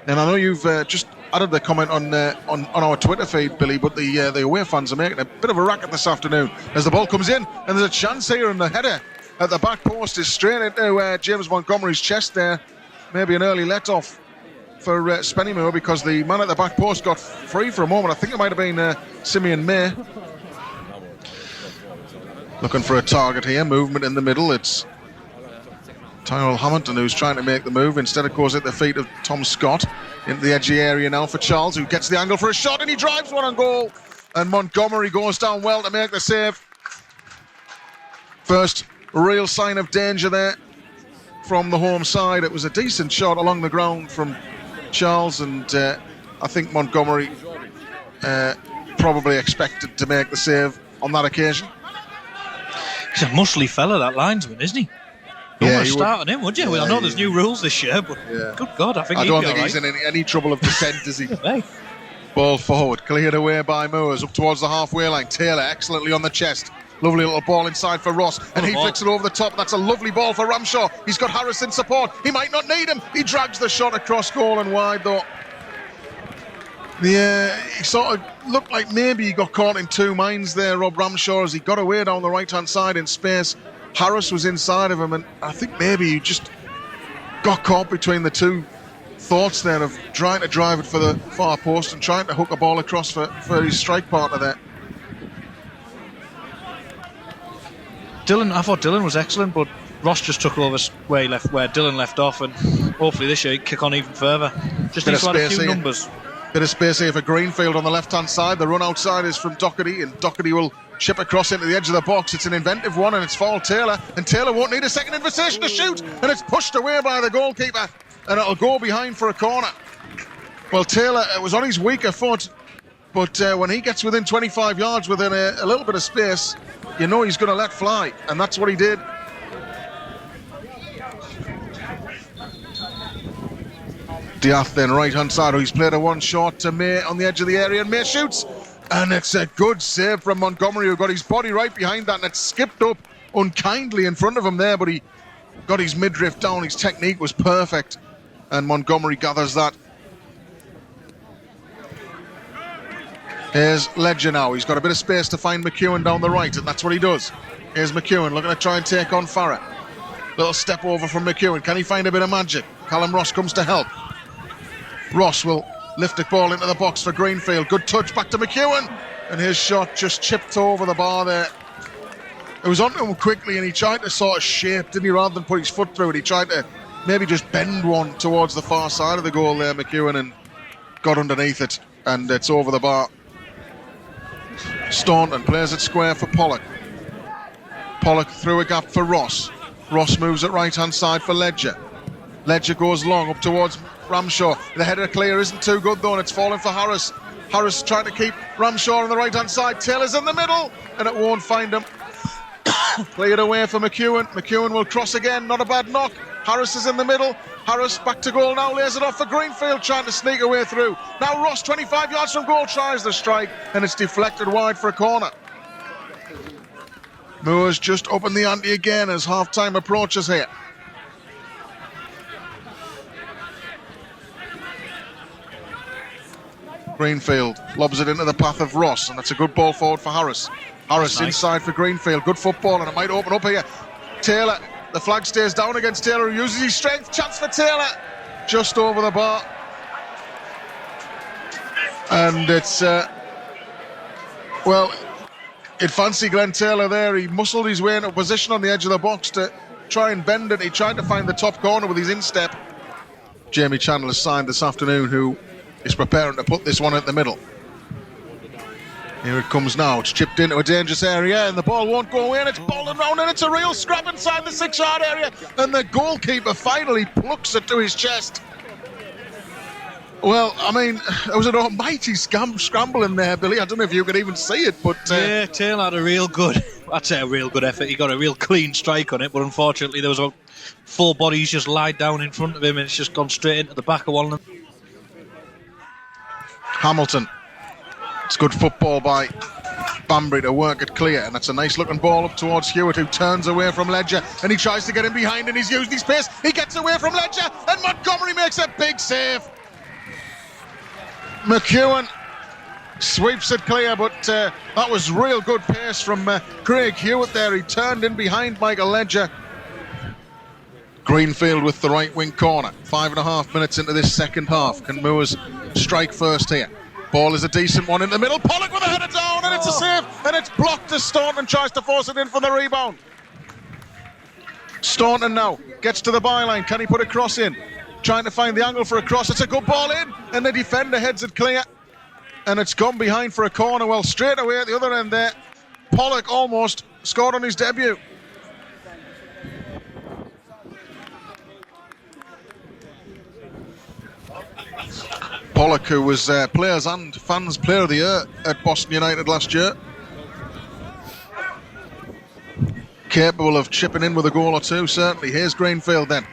And I know you've just added the comment on our Twitter feed, Billy, but the away fans are making a bit of a racket this afternoon as the ball comes in, and there's a chance here, and the header at the back post is straight into James Montgomery's chest there. Maybe an early let-off for Spennymoor, because the man at the back post got free for a moment. I think it might have been Simeon May. Looking for a target here, movement in the middle. It's Tyrell Hamilton who's trying to make the move. Instead it goes at the feet of Tom Scott into the edgy area now for Charles, who gets the angle for a shot, and he drives one on goal, and Montgomery goes down well to make the save. First real sign of danger there from the home side. It was a decent shot along the ground from Charles, and I think Montgomery probably expected to make the save on that occasion. He's a muscly fella, that linesman, isn't he? You wouldn't start on him, would you? Yeah, I know there's new rules this year, but good God, I don't think he's in any trouble of descent, is he? Hey. Ball forward, cleared away by Moores, up towards the halfway line. Taylor excellently on the chest. Lovely little ball inside for Ross, and he flicks it over the top. That's a lovely ball for Ramshaw. He's got Harris in support. He might not need him. He drags the shot across goal and wide, though. He sort of looked like maybe he got caught in two minds there, Rob Ramshaw, as he got away down the right-hand side in space. Harris was inside of him, and I think maybe he just got caught between the two thoughts there of trying to drive it for the far post and trying to hook a ball across for his strike partner there. I thought Dylan was excellent, but Ross just took over where Dylan left off, and hopefully this year he'd kick on even further. Just needs to add a few numbers. Bit of space here for Greenfield on the left-hand side. The run outside is from Doherty, and Doherty will chip across into the edge of the box. It's an inventive one, and it's for Taylor, and Taylor won't need a second invitation to shoot, and it's pushed away by the goalkeeper, and it'll go behind for a corner. Well, Taylor was on his weaker foot, but when he gets within 25 yards within a little bit of space, you know he's going to let fly, and that's what he did. Diath then right-hand side, he's played a one shot to May on the edge of the area, and May shoots, and it's a good save from Montgomery, who got his body right behind that, and it skipped up unkindly in front of him there, but he got his midriff down. His technique was perfect, and Montgomery gathers that. Here's Ledger now. He's got a bit of space to find McEwen down the right, and that's what he does. Here's McEwen looking to try and take on Farah. Little step over from McEwen. Can he find a bit of magic? Callum Ross comes to help. Ross will lift a ball into the box for Greenfield. Good touch back to McEwen, and his shot just chipped over the bar there. It was onto him quickly, and he tried to sort of shape, didn't he, rather than put his foot through it. He tried to maybe just bend one towards the far side of the goal there, McEwen, and got underneath it, and it's over the bar. Staunton plays it square for Pollock. Pollock through a gap for Ross. Ross moves it right-hand side for Ledger. Ledger goes long up towards Ramshaw. The header clear isn't too good though, and it's falling for Harris. Harris trying to keep Ramshaw on the right-hand side. Taylor's in the middle, and it won't find him. Cleared away for McEwen. McEwen will cross again, not a bad knock. Harris is in the middle. Harris back to goal now, lays it off for Greenfield, trying to sneak away through. Now Ross, 25 yards from goal, tries the strike, and it's deflected wide for a corner. Moores just upping the ante again as half-time approaches here. Greenfield lobs it into the path of Ross, and that's a good ball forward for Harris. Harris inside for Greenfield, good football, and it might open up here. Taylor, the flag stays down against Taylor, who uses his strength. Chance for Taylor, just over the bar. And it's, well, it fancy Glenn Taylor there. He muscled his way into a position on the edge of the box to try and bend it. He tried to find the top corner with his instep. Jamie Chandler signed this afternoon, who is preparing to put this one in the middle. Here it comes now. It's chipped into a dangerous area, and the ball won't go away, and it's bowling round, and it's a real scrap inside the 6-yard area, and the goalkeeper finally plucks it to his chest. Well, I mean, it was an almighty scramble in there, Billy. I don't know if you could even see it, but... yeah, Taylor had a real good effort. He got a real clean strike on it, but unfortunately there was about 4 bodies just lied down in front of him, and it's just gone straight into the back of one of them. Hamilton. It's good football by Banbury to work it clear, and that's a nice looking ball up towards Hewitt, who turns away from Ledger, and he tries to get in behind, and he's used his pace. He gets away from Ledger, and Montgomery makes a big save. McEwen sweeps it clear, but that was real good pace from Craig Hewitt there. He turned in behind Michael Ledger. Greenfield with the right wing corner. 5.5 minutes into this second half. Can Moors strike first here? Ball is a decent one in the middle. Pollock with a header down, and it's a save, and it's blocked as Staunton tries to force it in for the rebound. Staunton now gets to the byline. Can he put a cross in? Trying to find the angle for a cross. It's a good ball in, and the defender heads it clear. And it's gone behind for a corner. Well, straight away at the other end there, Pollock almost scored on his debut. Pollock, who was Players and Fans Player of the Year at Boston United last year. Capable of chipping in with a goal or two, certainly. Here's Greenfield then.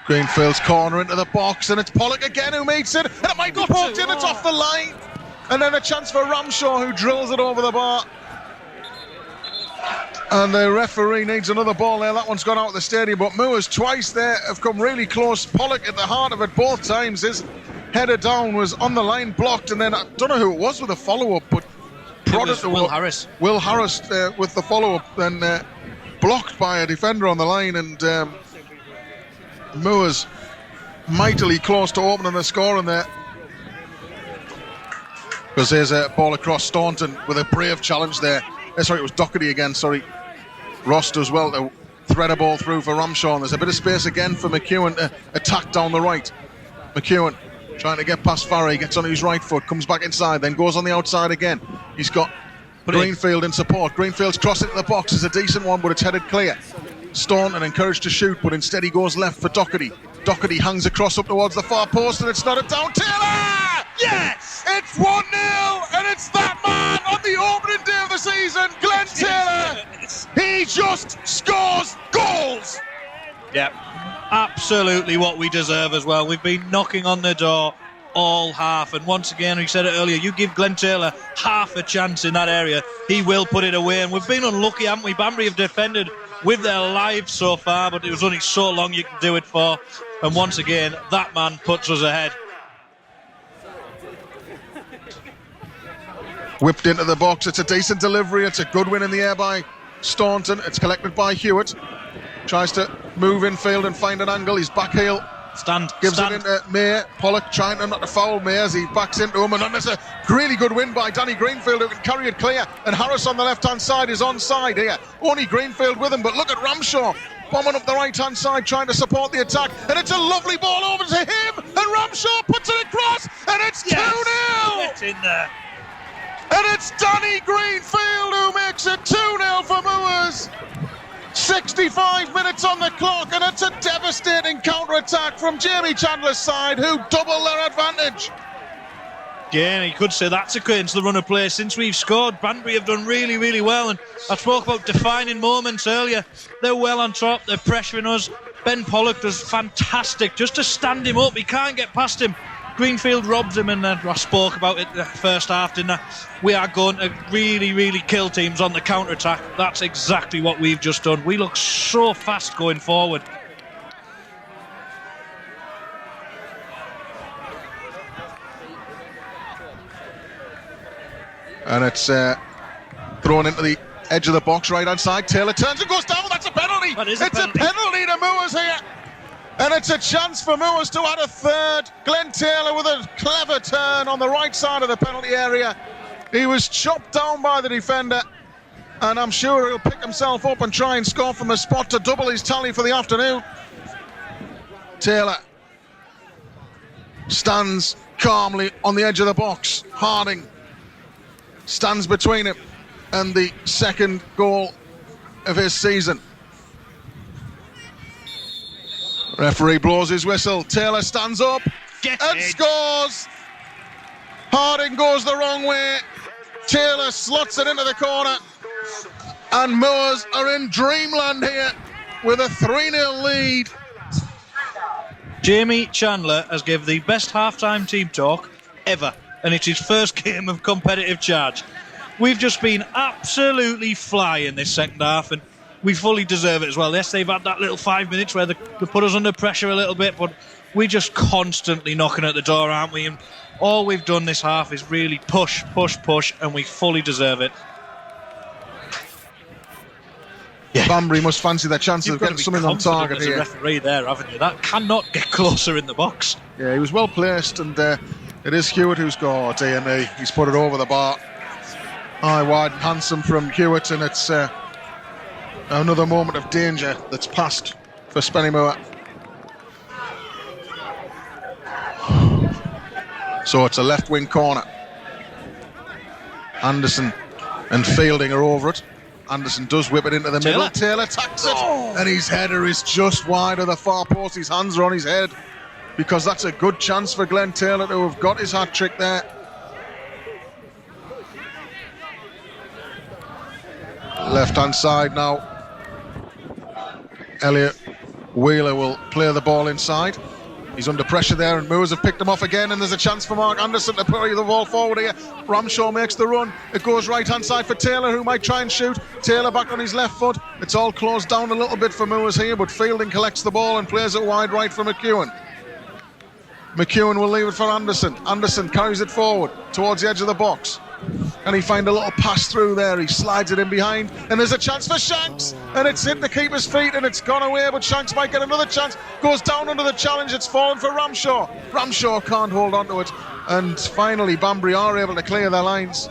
Greenfield's corner into the box, and it's Pollock again who makes it, and it might be poked in, it's off the line. And then a chance for Ramshaw, who drills it over the bar. And the referee needs another ball there. That one's gone out of the stadium, but Moors twice there have come really close. Pollock at the heart of it both times. His header down was on the line, blocked, and then I don't know who it was with a follow-up, but prodded to Will Harris. Will Harris with the follow-up, then blocked by a defender on the line, and Moors mightily close to opening the scoring there. Because there's a ball across Staunton with a brave challenge there. Sorry, it was Doherty again, sorry. Ross does well to thread a ball through for Ramshaw. There's a bit of space again for McEwen to attack down the right. McEwen trying to get past Farry, gets on his right foot, comes back inside, then goes on the outside again. He's got Greenfield in support. Greenfield's cross into the box is a decent one, but it's headed clear. Staunton encouraged to shoot, but instead he goes left for Doherty. Doherty hangs across up towards the far post, and it's not a down. Taylor! Yes! It's 1-0, and it's that man on the opening day of the season, Glenn Taylor. He just scores goals. Yep, absolutely what we deserve as well. We've been knocking on the door all half, and once again, we said it earlier, you give Glenn Taylor half a chance in that area, he will put it away. And we've been unlucky, haven't we? Banbury have defended with their lives so far, but it was only so long you can do it for. And once again, that man puts us ahead. Whipped into the box, it's a decent delivery, it's a good win in the air by Staunton. It's collected by Hewitt. Tries to move in field and find an angle. His back heel gives it into May. Pollock trying to not to foul May as he backs into him, and then there's a really good win by Danny Greenfield, who can carry it clear, and Harris on the left hand side is onside here. Only Greenfield with him, but look at Ramshaw bombing up the right hand side trying to support the attack, and it's a lovely ball over to him, and Ramshaw puts it across, and it's 2-0. Get in there. And it's Danny Greenfield who makes it 2-0 for Moors. 65 minutes on the clock, and it's a devastating counter-attack from Jamie Chandler's side, who double their advantage. Yeah, you could say that's against the run of play since we've scored. Banbury have done really, really well, and I spoke about defining moments earlier. They're well on top, they're pressuring us. Ben Pollock does fantastic just to stand him up. He can't get past him. Greenfield robs him, and I spoke about it the first half, didn't I? We are going to really, really kill teams on the counter-attack. That's exactly what we've just done. We look so fast going forward. And it's thrown into the edge of the box, right hand side. Taylor turns and goes down. That's a penalty. It's a penalty to Moors here. And it's a chance for Moors to add a third. Glenn Taylor with a clever turn on the right side of the penalty area. He was chopped down by the defender, and I'm sure he'll pick himself up and try and score from the spot to double his tally for the afternoon. Taylor stands calmly on the edge of the box. Harding stands between him and the second goal of his season. Referee blows his whistle. Taylor stands up and scores. Harding goes the wrong way. Taylor slots it into the corner. And Moors are in dreamland here with a 3-0 lead. Jamie Chandler has given the best half-time team talk ever, and it's his first game of competitive charge. We've just been absolutely flying this second half, and we fully deserve it as well. Yes, they've had that little 5 minutes where they put us under pressure a little bit, but we're just constantly knocking at the door, aren't we? And all we've done this half is really push, and we fully deserve it. Yeah. Banbury must fancy their chances of getting something on target as here. A referee there, haven't you? That cannot get closer in the box. Yeah, he was well placed, and it is Hewitt who's got, dear me, he's put it over the bar. High, wide and handsome from Hewitt, and it's another moment of danger that's passed for Spennymoor. So it's a left wing corner. Anderson and Fielding are over it. Anderson does whip it into the middle. Taylor tacks it, and his header is just wide of the far post. His hands are on his head, because that's a good chance for Glenn Taylor to have got his hat-trick there. Left-hand side now. Elliot Wheeler will play the ball inside. He's under pressure there, and Moors have picked him off again, and there's a chance for Mark Anderson to put the ball forward here. Ramshaw makes the run. It goes right-hand side for Taylor, who might try and shoot. Taylor back on his left foot. It's all closed down a little bit for Moors here, but Fielding collects the ball and plays it wide right for McEwen. McEwen will leave it for Anderson. Anderson carries it forward towards the edge of the box. And he find a little pass through there. He slides it in behind, and there's a chance for Shanks, and it's hit the keeper's feet and it's gone away, but Shanks might get another chance. Goes down under the challenge. It's fallen for Ramshaw. Ramshaw can't hold on to it, and finally Banbury are able to clear their lines.